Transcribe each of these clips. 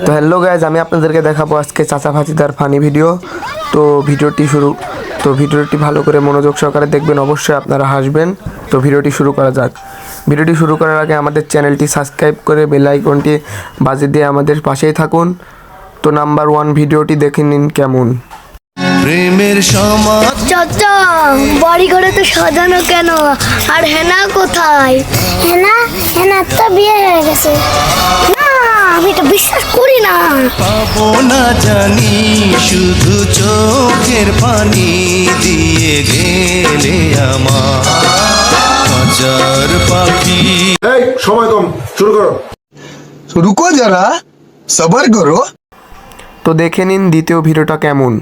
তো hello guys, আমি আপনাদেরকে দেখাবো আজকে চাচা ভাতিদার ফানি ভিডিও। তো ভিডিওটি ভালো করে মনোযোগ সহকারে দেখবেন, অবশ্যই আপনারা হাসবেন। তো ভিডিওটি শুরু করা যাক। ভিডিওটি শুরু করার আগে আমাদের চ্যানেলটি সাবস্ক্রাইব করে বেল আইকনটি বাজিয়ে দিয়ে আমাদের পাশেই থাকুন। তো নাম্বার 1 ভিডিওটি দেখে নিন কেমন। প্রেমের সমাজ চাচা, বাড়ি ঘরে তো সাজানো কেন? আর হেনা কোথায়? হেনা তো বিয়ে হয়ে গেছে। না, আমি তো বিশ্বাস করি না। পাবো না জানি, শুধু চোখের পানি দিয়ে গেলে আমার হাজার পাখি। এই সময় কম, শুরু করো। रुको जरा सबर करो। তো দেখে নিন দ্বিতীয় ভিডিওটা কেমন।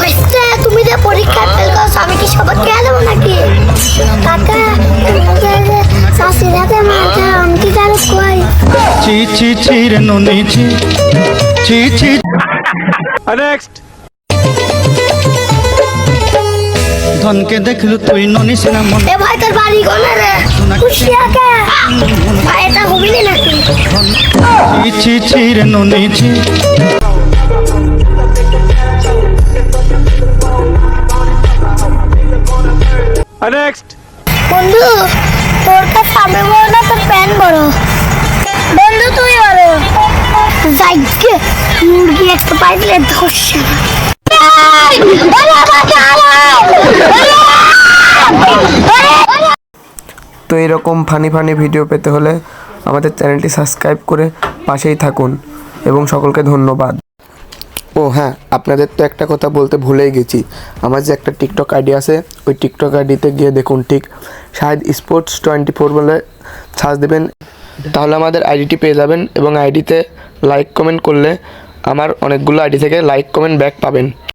আচ্ছা, তুমি যে পরীক্ষা ফেল করছো, আমি কি সবাই খেয়ে দেবো নাকি? কাকা, শাশুড়াতে মাথা অঙ্কি কাল কই? চি চি চি রে নুনি চি চি চি। নেক্সট। ধনকে দেখলু তুই ননি সিনা মন। এ ভাই, তোর বাড়ি কোনে রে? খুশিয়াকে ভাই, এটা হবিনি নাকি? চি চি চি রে নুনি চি। নেক্সট। বন্ধু, তোর কাছে আমি বড় না তোর প্যান বড়? বন্ধু তুই বড়। যাইকে মুরগি একটা পাইলে ধরছে না। তো এরকম ফানি ভিডিও পেতে হলে আমাদের চ্যানেলটি সাবস্ক্রাইব করে পাশেই থাকুন এবং সকলকে ধন্যবাদ। ও হ্যাঁ, আপনাদের তো একটা কথা বলতে ভুলেই গেছি। আমার যে একটা টিকটক আইডি আছে, ওই টিকটক আইডিতে গিয়ে দেখুন, ঠিক শাহেদ স্পোর্টস 24 বলে সার্চ দেবেন, তাহলে আমাদের আইডিটি পেয়ে যাবেন এবং আইডিতে লাইক কমেন্ট করলে আমার অনেকগুলো আইডি থেকে লাইক কমেন্ট ব্যাক পাবেন।